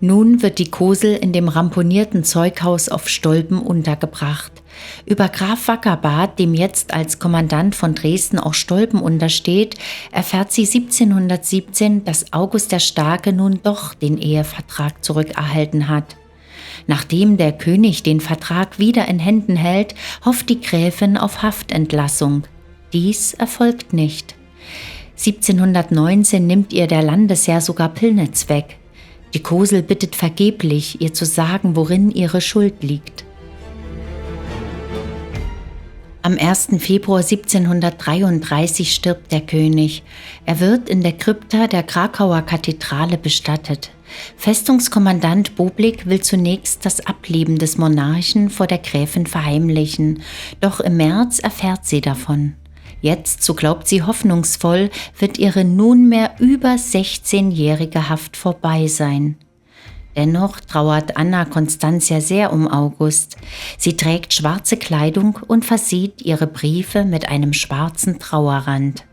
Nun wird die Kosel in dem ramponierten Zeughaus auf Stolpen untergebracht. Über Graf Wackerbarth, dem jetzt als Kommandant von Dresden auch Stolpen untersteht, erfährt sie 1717, dass August der Starke nun doch den Ehevertrag zurückerhalten hat. Nachdem der König den Vertrag wieder in Händen hält, hofft die Gräfin auf Haftentlassung. Dies erfolgt nicht. 1719 nimmt ihr der Landesherr sogar Pillnitz weg. Die Kosel bittet vergeblich, ihr zu sagen, worin ihre Schuld liegt. Am 1. Februar 1733 stirbt der König. Er wird in der Krypta der Krakauer Kathedrale bestattet. Festungskommandant Boblik will zunächst das Ableben des Monarchen vor der Gräfin verheimlichen, doch im März erfährt sie davon. Jetzt, so glaubt sie hoffnungsvoll, wird ihre nunmehr über 16-jährige Haft vorbei sein. Dennoch trauert Anna Constantia sehr um August. Sie trägt schwarze Kleidung und versieht ihre Briefe mit einem schwarzen Trauerrand.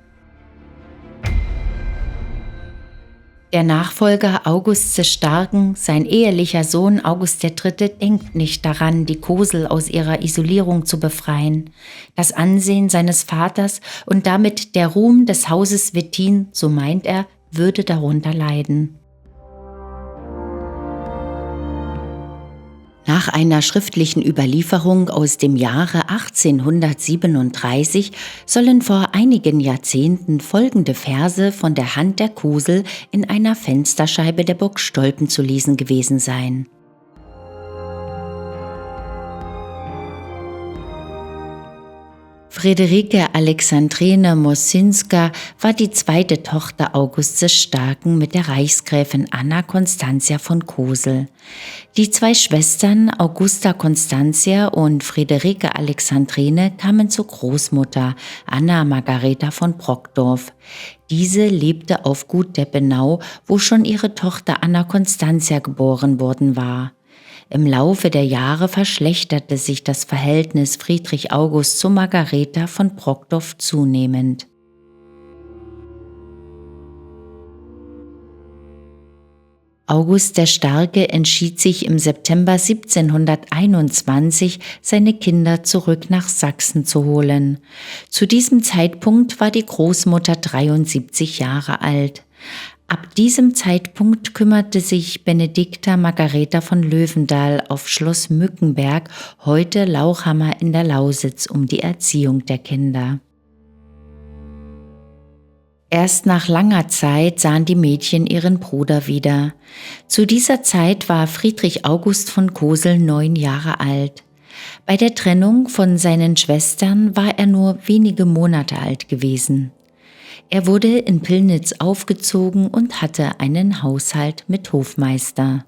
Der Nachfolger Augusts des Starken, sein ehelicher Sohn August III., denkt nicht daran, die Kosel aus ihrer Isolierung zu befreien. Das Ansehen seines Vaters und damit der Ruhm des Hauses Wettin, so meint er, würde darunter leiden. Nach einer schriftlichen Überlieferung aus dem Jahre 1837 sollen vor einigen Jahrzehnten folgende Verse von der Hand der Kosel in einer Fensterscheibe der Burg Stolpen zu lesen gewesen sein. Friederike Alexandrine Moszynska war die zweite Tochter Augusts des Starken mit der Reichsgräfin Anna Constantia von Kosel. Die zwei Schwestern Augusta Constantia und Friederike Alexandrine kamen zur Großmutter Anna Margareta von Brockdorff. Diese lebte auf Gut Deppenau, wo schon ihre Tochter Anna Constantia geboren worden war. Im Laufe der Jahre verschlechterte sich das Verhältnis Friedrich August zu Margareta von Brockdorff zunehmend. August der Starke entschied sich im September 1721, seine Kinder zurück nach Sachsen zu holen. Zu diesem Zeitpunkt war die Großmutter 73 Jahre alt. Ab diesem Zeitpunkt kümmerte sich Benedicta Margareta von Löwendal auf Schloss Mückenberg, heute Lauchhammer in der Lausitz, um die Erziehung der Kinder. Erst nach langer Zeit sahen die Mädchen ihren Bruder wieder. Zu dieser Zeit war Friedrich August von Kosel 9 Jahre alt. Bei der Trennung von seinen Schwestern war er nur wenige Monate alt gewesen. Er wurde in Pillnitz aufgezogen und hatte einen Haushalt mit Hofmeister.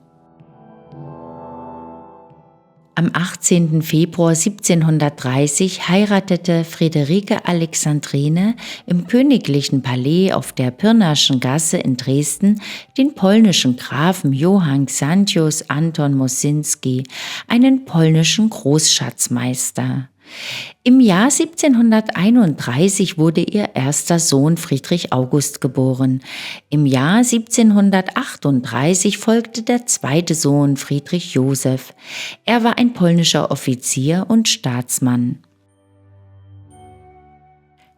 Am 18. Februar 1730 heiratete Friederike Alexandrine im königlichen Palais auf der Pirnaschen Gasse in Dresden den polnischen Grafen Johann Xantius Anton Moszynski, einen polnischen Großschatzmeister. Im Jahr 1731 wurde ihr erster Sohn Friedrich August geboren. Im Jahr 1738 folgte der zweite Sohn Friedrich Joseph. Er war ein polnischer Offizier und Staatsmann.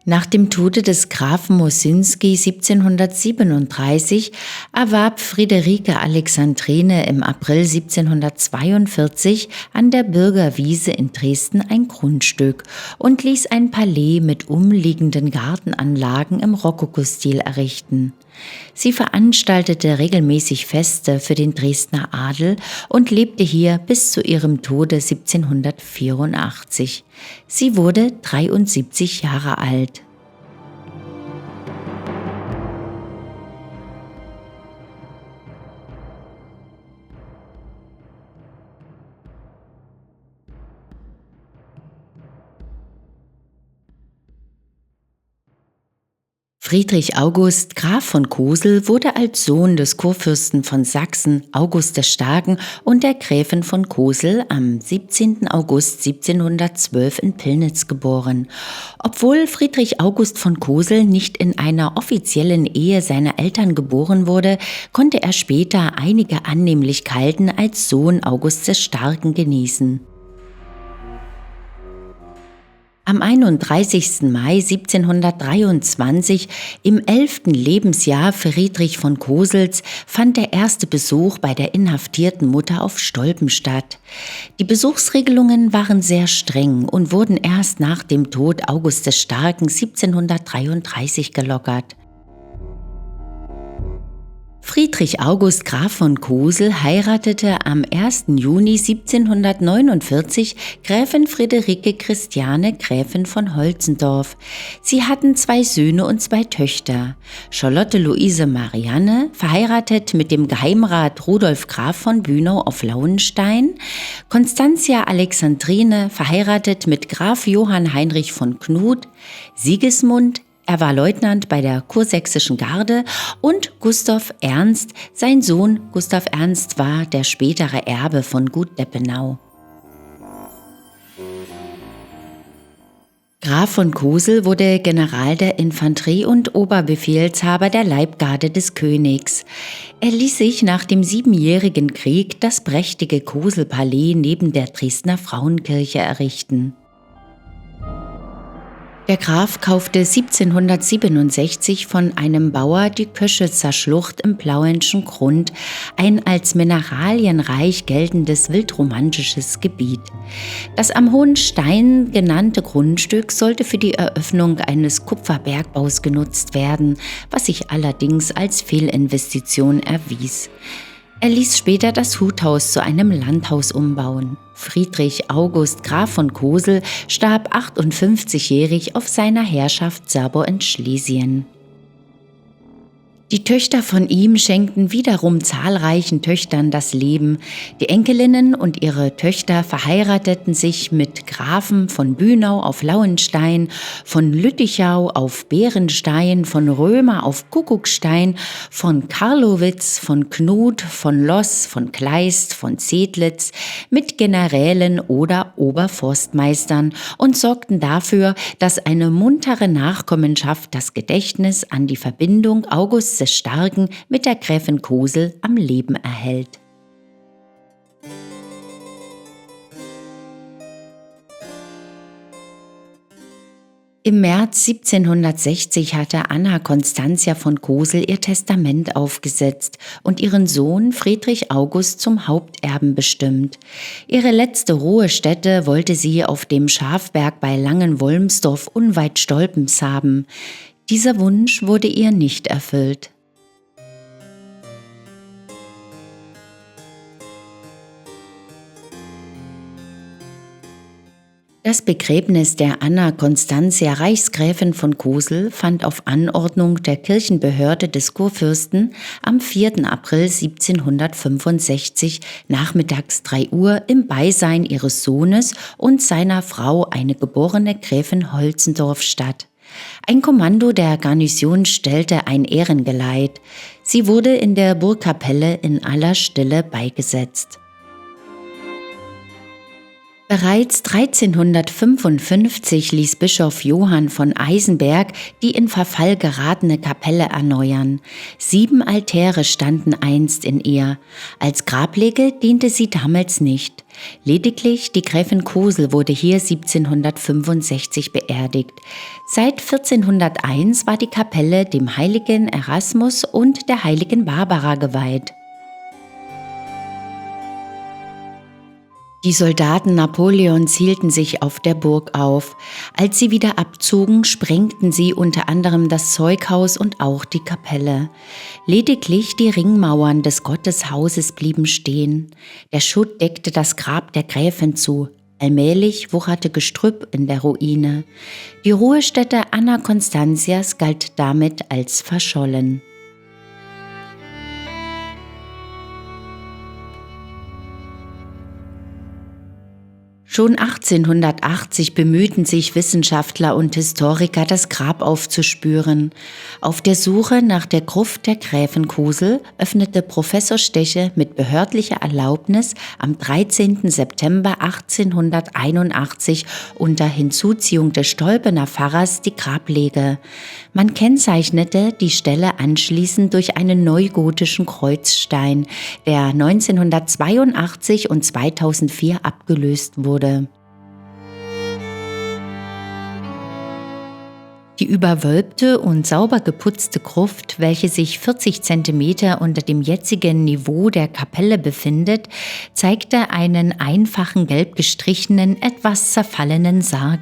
Nach dem Tode des Grafen Moszynski 1737 erwarb Friederike Alexandrine im April 1742 an der Bürgerwiese in Dresden ein Grundstück und ließ ein Palais mit umliegenden Gartenanlagen im Rokokostil errichten. Sie veranstaltete regelmäßig Feste für den Dresdner Adel und lebte hier bis zu ihrem Tode 1784. Sie wurde 73 Jahre alt. Friedrich August Graf von Cosel wurde als Sohn des Kurfürsten von Sachsen August des Starken und der Gräfin von Cosel am 17. August 1712 in Pillnitz geboren. Obwohl Friedrich August von Cosel nicht in einer offiziellen Ehe seiner Eltern geboren wurde, konnte er später einige Annehmlichkeiten als Sohn August des Starken genießen. Am 31. Mai 1723, im 11. Lebensjahr Friedrich von Cosels, fand der erste Besuch bei der inhaftierten Mutter auf Stolpen statt. Die Besuchsregelungen waren sehr streng und wurden erst nach dem Tod August des Starken 1733 gelockert. Friedrich August Graf von Cosel heiratete am 1. Juni 1749 Gräfin Friederike Christiane Gräfin von Holzendorf. Sie hatten 2 Söhne und 2 Töchter. Charlotte Luise Marianne, verheiratet mit dem Geheimrat Rudolf Graf von Bühnow auf Lauenstein, Constantia Alexandrine, verheiratet mit Graf Johann Heinrich von Knuth, Sigismund, er war Leutnant bei der kursächsischen Garde, und Gustav Ernst, sein Sohn Gustav Ernst war der spätere Erbe von Gut Deppenau. Graf von Cosel wurde General der Infanterie und Oberbefehlshaber der Leibgarde des Königs. Er ließ sich nach dem Siebenjährigen Krieg das prächtige Cosel-Palais neben der Dresdner Frauenkirche errichten. Der Graf kaufte 1767 von einem Bauer die Köschitzer Schlucht im Plauenschen Grund, ein als mineralienreich geltendes wildromantisches Gebiet. Das am Hohen Stein genannte Grundstück sollte für die Eröffnung eines Kupferbergbaus genutzt werden, was sich allerdings als Fehlinvestition erwies. Er ließ später das Huthaus zu einem Landhaus umbauen. Friedrich August Graf von Cosel starb 58-jährig auf seiner Herrschaft Saarbor in Schlesien. Die Töchter von ihm schenkten wiederum zahlreichen Töchtern das Leben. Die Enkelinnen und ihre Töchter verheirateten sich mit Grafen von Bühnow auf Lauenstein, von Lüttichau auf Bärenstein, von Römer auf Kuckuckstein, von Karlowitz, von Knuth, von Loss, von Kleist, von Zedlitz, mit Generälen oder Oberforstmeistern und sorgten dafür, dass eine muntere Nachkommenschaft das Gedächtnis an die Verbindung August des Starken mit der Gräfin Cosel am Leben erhält. Im März 1760 hatte Anna Constantia von Cosel ihr Testament aufgesetzt und ihren Sohn Friedrich August zum Haupterben bestimmt. Ihre letzte Ruhestätte wollte sie auf dem Schafberg bei Langenwolmsdorf unweit Stolpens haben. Dieser Wunsch wurde ihr nicht erfüllt. Das Begräbnis der Anna Constantia Reichsgräfin von Cosel fand auf Anordnung der Kirchenbehörde des Kurfürsten am 4. April 1765 nachmittags 3 Uhr im Beisein ihres Sohnes und seiner Frau, eine geborene Gräfin Holzendorf, statt. Ein Kommando der Garnison stellte ein Ehrengeleit. Sie wurde in der Burgkapelle in aller Stille beigesetzt. Bereits 1355 ließ Bischof Johann von Eisenberg die in Verfall geratene Kapelle erneuern. 7 Altäre standen einst in ihr. Als Grablege diente sie damals nicht. Lediglich die Gräfin Cosel wurde hier 1765 beerdigt. Seit 1401 war die Kapelle dem heiligen Erasmus und der heiligen Barbara geweiht. Die Soldaten Napoleons hielten sich auf der Burg auf. Als sie wieder abzogen, sprengten sie unter anderem das Zeughaus und auch die Kapelle. Lediglich die Ringmauern des Gotteshauses blieben stehen. Der Schutt deckte das Grab der Gräfin zu. Allmählich wucherte Gestrüpp in der Ruine. Die Ruhestätte Anna Constantias galt damit als verschollen. Schon 1880 bemühten sich Wissenschaftler und Historiker, das Grab aufzuspüren. Auf der Suche nach der Gruft der Gräfin Kosel öffnete Professor Steche mit behördlicher Erlaubnis am 13. September 1881 unter Hinzuziehung des Stolpener Pfarrers die Grablege. Man kennzeichnete die Stelle anschließend durch einen neugotischen Kreuzstein, der 1982 und 2004 abgelöst wurde. Die überwölbte und sauber geputzte Gruft, welche sich 40 Zentimeter unter dem jetzigen Niveau der Kapelle befindet, zeigte einen einfachen gelb gestrichenen, etwas zerfallenen Sarg.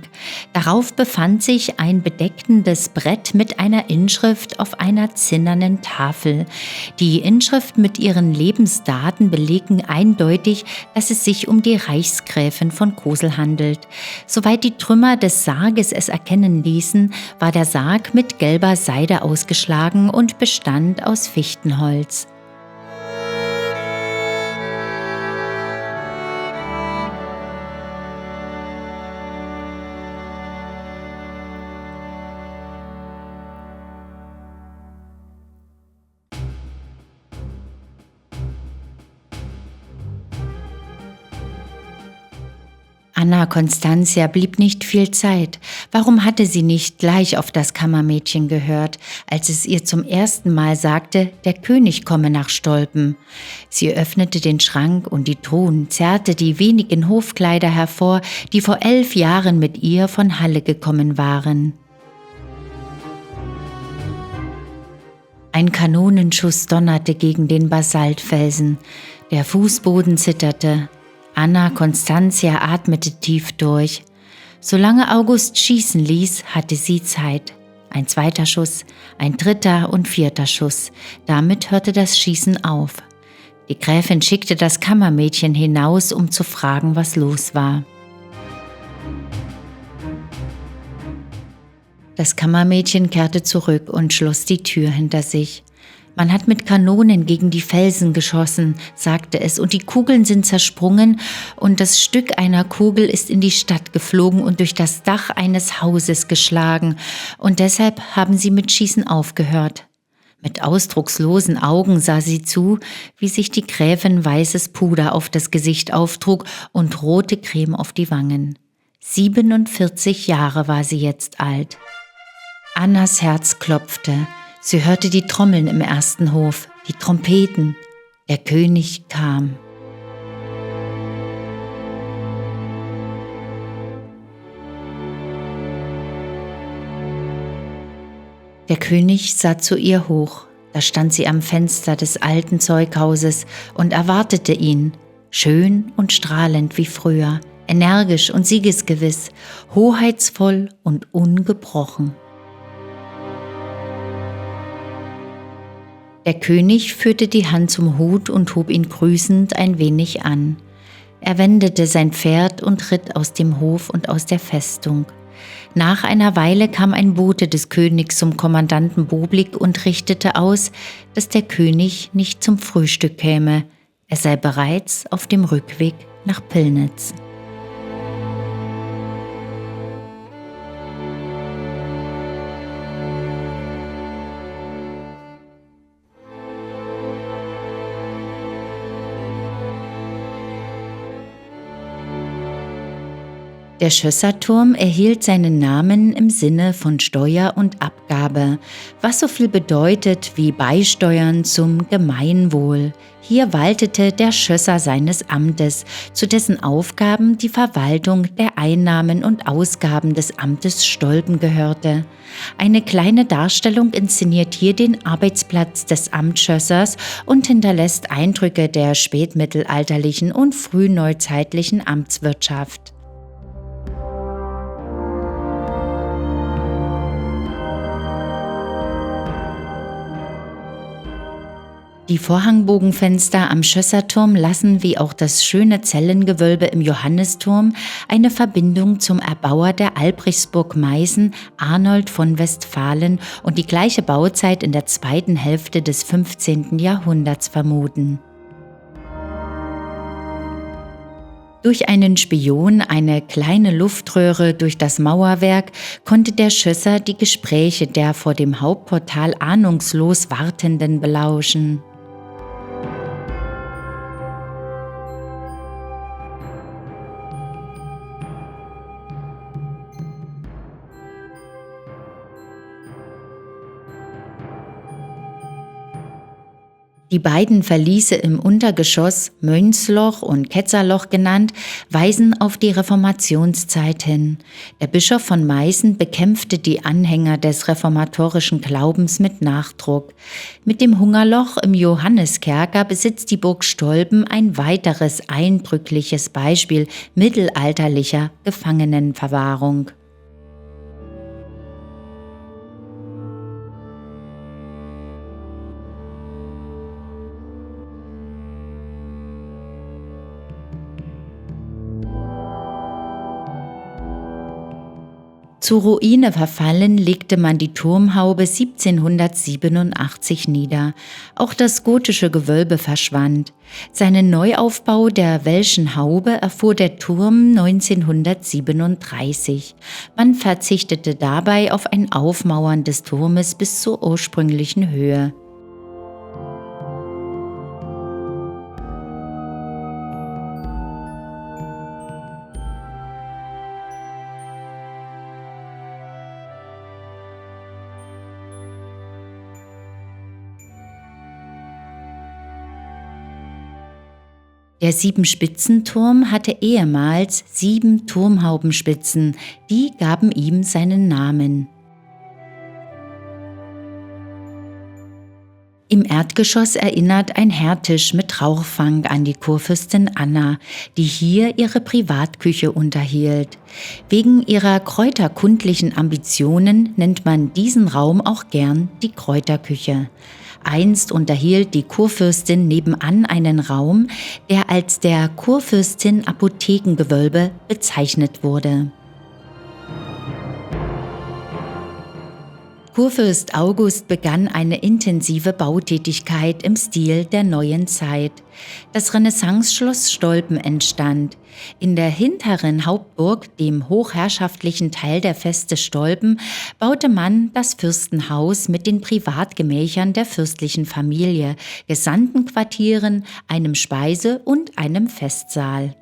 Darauf befand sich ein bedeckendes Brett mit einer Inschrift auf einer zinnernen Tafel. Die Inschrift mit ihren Lebensdaten belegen eindeutig, dass es sich um die Reichsgräfin von Kosel handelt. Soweit die Trümmer des Sarges es erkennen ließen, war der Sarg mit gelber Seide ausgeschlagen und bestand aus Fichtenholz. Anna Constantia blieb nicht viel Zeit. Warum hatte sie nicht gleich auf das Kammermädchen gehört, als es ihr zum ersten Mal sagte, der König komme nach Stolpen? Sie öffnete den Schrank und die Truhen, zerrte die wenigen Hofkleider hervor, die vor 11 Jahren mit ihr von Halle gekommen waren. Ein Kanonenschuss donnerte gegen den Basaltfelsen. Der Fußboden zitterte. Anna Constantia atmete tief durch. Solange August schießen ließ, hatte sie Zeit. Ein zweiter Schuss, ein dritter und vierter Schuss. Damit hörte das Schießen auf. Die Gräfin schickte das Kammermädchen hinaus, um zu fragen, was los war. Das Kammermädchen kehrte zurück und schloss die Tür hinter sich. Man hat mit Kanonen gegen die Felsen geschossen, sagte es, und die Kugeln sind zersprungen und das Stück einer Kugel ist in die Stadt geflogen und durch das Dach eines Hauses geschlagen und deshalb haben sie mit Schießen aufgehört. Mit ausdruckslosen Augen sah sie zu, wie sich die Gräfin weißes Puder auf das Gesicht auftrug und rote Creme auf die Wangen. 47 Jahre war sie jetzt alt. Annas Herz klopfte. Sie hörte die Trommeln im ersten Hof, die Trompeten. Der König kam. Der König sah zu ihr hoch. Da stand sie am Fenster des alten Zeughauses und erwartete ihn, schön und strahlend wie früher, energisch und siegesgewiss, hoheitsvoll und ungebrochen. Der König führte die Hand zum Hut und hob ihn grüßend ein wenig an. Er wendete sein Pferd und ritt aus dem Hof und aus der Festung. Nach einer Weile kam ein Bote des Königs zum Kommandanten Boblik und richtete aus, dass der König nicht zum Frühstück käme. Er sei bereits auf dem Rückweg nach Pillnitz. Der Schösserturm erhielt seinen Namen im Sinne von Steuer und Abgabe, was so viel bedeutet wie Beisteuern zum Gemeinwohl. Hier waltete der Schösser seines Amtes, zu dessen Aufgaben die Verwaltung der Einnahmen und Ausgaben des Amtes Stolpen gehörte. Eine kleine Darstellung inszeniert hier den Arbeitsplatz des Amtsschössers und hinterlässt Eindrücke der spätmittelalterlichen und frühneuzeitlichen Amtswirtschaft. Die Vorhangbogenfenster am Schösserturm lassen, wie auch das schöne Zellengewölbe im Johannisturm, eine Verbindung zum Erbauer der Albrechtsburg Meißen, Arnold von Westfalen, und die gleiche Bauzeit in der zweiten Hälfte des 15. Jahrhunderts vermuten. Durch einen Spion, eine kleine Luftröhre durch das Mauerwerk, konnte der Schlosser die Gespräche der vor dem Hauptportal ahnungslos Wartenden belauschen. Die beiden Verliese im Untergeschoss, Mönchsloch und Ketzerloch genannt, weisen auf die Reformationszeit hin. Der Bischof von Meißen bekämpfte die Anhänger des reformatorischen Glaubens mit Nachdruck. Mit dem Hungerloch im Johanniskerker besitzt die Burg Stolpen ein weiteres eindrückliches Beispiel mittelalterlicher Gefangenenverwahrung. Zur Ruine verfallen legte man die Turmhaube 1787 nieder. Auch das gotische Gewölbe verschwand. Seinen Neuaufbau der Welschen Haube erfuhr der Turm 1937. Man verzichtete dabei auf ein Aufmauern des Turmes bis zur ursprünglichen Höhe. Der Siebenspitzenturm hatte ehemals 7 Turmhaubenspitzen, die gaben ihm seinen Namen. Im Erdgeschoss erinnert ein Herdtisch mit Rauchfang an die Kurfürstin Anna, die hier ihre Privatküche unterhielt. Wegen ihrer kräuterkundlichen Ambitionen nennt man diesen Raum auch gern die Kräuterküche. Einst unterhielt die Kurfürstin nebenan einen Raum, der als der Kurfürstin Apothekengewölbe bezeichnet wurde. Kurfürst August begann eine intensive Bautätigkeit im Stil der neuen Zeit. Das Renaissanceschloss Stolpen entstand. In der hinteren Hauptburg, dem hochherrschaftlichen Teil der Veste Stolpen, baute man das Fürstenhaus mit den Privatgemächern der fürstlichen Familie, Gesandtenquartieren, einem Speise- und einem Festsaal.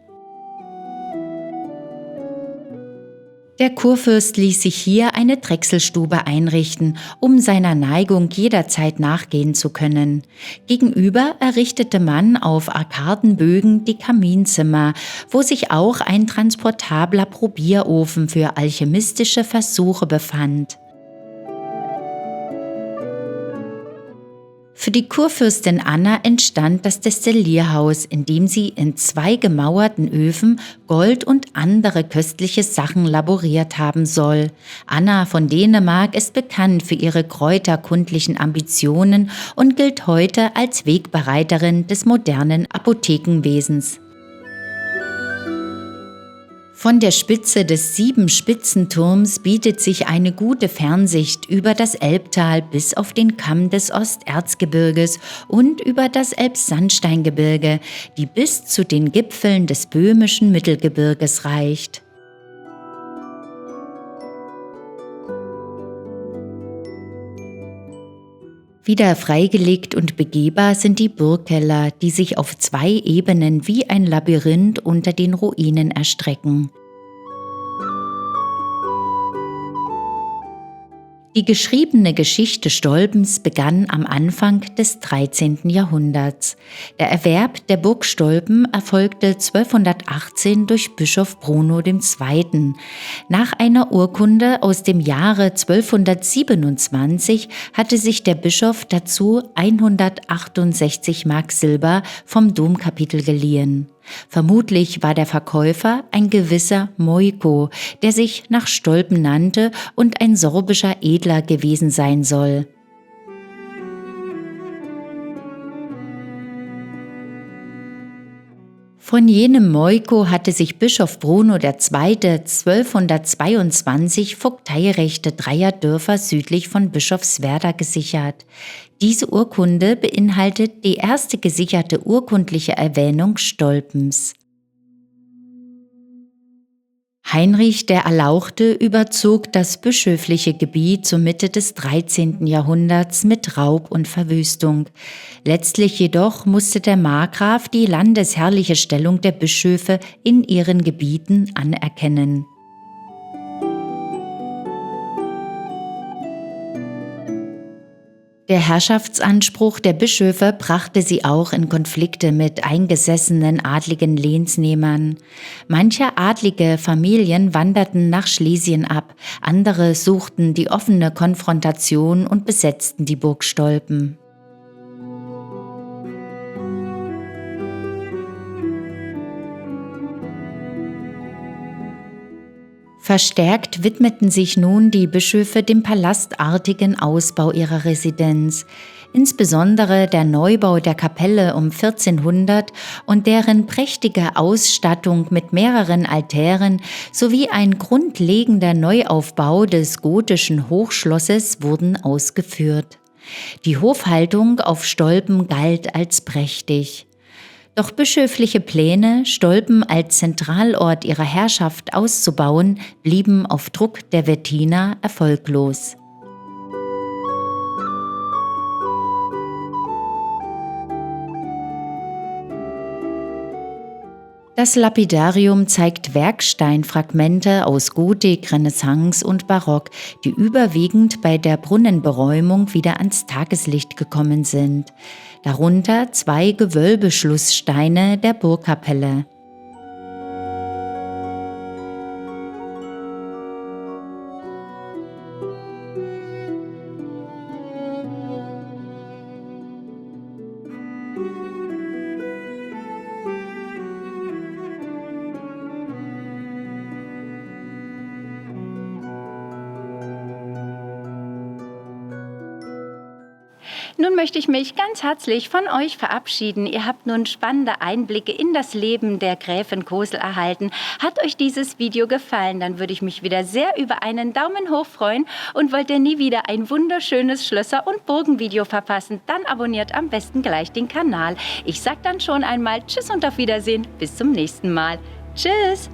Der Kurfürst ließ sich hier eine Drechselstube einrichten, um seiner Neigung jederzeit nachgehen zu können. Gegenüber errichtete man auf Arkadenbögen die Kaminzimmer, wo sich auch ein transportabler Probierofen für alchemistische Versuche befand. Für die Kurfürstin Anna entstand das Destillierhaus, in dem sie in 2 gemauerten Öfen Gold und andere köstliche Sachen laboriert haben soll. Anna von Dänemark ist bekannt für ihre kräuterkundlichen Ambitionen und gilt heute als Wegbereiterin des modernen Apothekenwesens. Von der Spitze des Siebenspitzenturms bietet sich eine gute Fernsicht über das Elbtal bis auf den Kamm des Osterzgebirges und über das Elbsandsteingebirge, die bis zu den Gipfeln des böhmischen Mittelgebirges reicht. Wieder freigelegt und begehbar sind die Burgkeller, die sich auf 2 Ebenen wie ein Labyrinth unter den Ruinen erstrecken. Die geschriebene Geschichte Stolpens begann am Anfang des 13. Jahrhunderts. Der Erwerb der Burg Stolpen erfolgte 1218 durch Bischof Bruno II. Nach einer Urkunde aus dem Jahre 1227 hatte sich der Bischof dazu 168 Mark Silber vom Domkapitel geliehen. Vermutlich war der Verkäufer ein gewisser Moiko, der sich nach Stolpen nannte und ein sorbischer Edler gewesen sein soll. Von jenem Moiko hatte sich Bischof Bruno II. 1222 Vogteirechte 3 Dörfer südlich von Bischofswerda gesichert. Diese Urkunde beinhaltet die erste gesicherte urkundliche Erwähnung Stolpens. Heinrich der Erlauchte überzog das bischöfliche Gebiet zur Mitte des 13. Jahrhunderts mit Raub und Verwüstung. Letztlich jedoch musste der Markgraf die landesherrliche Stellung der Bischöfe in ihren Gebieten anerkennen. Der Herrschaftsanspruch der Bischöfe brachte sie auch in Konflikte mit eingesessenen adligen Lehnsnehmern. Manche adlige Familien wanderten nach Schlesien ab, andere suchten die offene Konfrontation und besetzten die Burg Stolpen. Verstärkt widmeten sich nun die Bischöfe dem palastartigen Ausbau ihrer Residenz. Insbesondere der Neubau der Kapelle um 1400 und deren prächtige Ausstattung mit mehreren Altären sowie ein grundlegender Neuaufbau des gotischen Hochschlosses wurden ausgeführt. Die Hofhaltung auf Stolpen galt als prächtig. Doch bischöfliche Pläne, Stolpen als Zentralort ihrer Herrschaft auszubauen, blieben auf Druck der Wettiner erfolglos. Das Lapidarium zeigt Werksteinfragmente aus Gotik, Renaissance und Barock, die überwiegend bei der Brunnenberäumung wieder ans Tageslicht gekommen sind. Darunter 2 Gewölbeschlusssteine der Burgkapelle. Nun möchte ich mich ganz herzlich von euch verabschieden. Ihr habt nun spannende Einblicke in das Leben der Gräfin Cosel erhalten. Hat euch dieses Video gefallen, dann würde ich mich wieder sehr über einen Daumen hoch freuen. Und wollt ihr nie wieder ein wunderschönes Schlösser- und Burgenvideo verpassen, dann abonniert am besten gleich den Kanal. Ich sag dann schon einmal Tschüss und auf Wiedersehen. Bis zum nächsten Mal. Tschüss!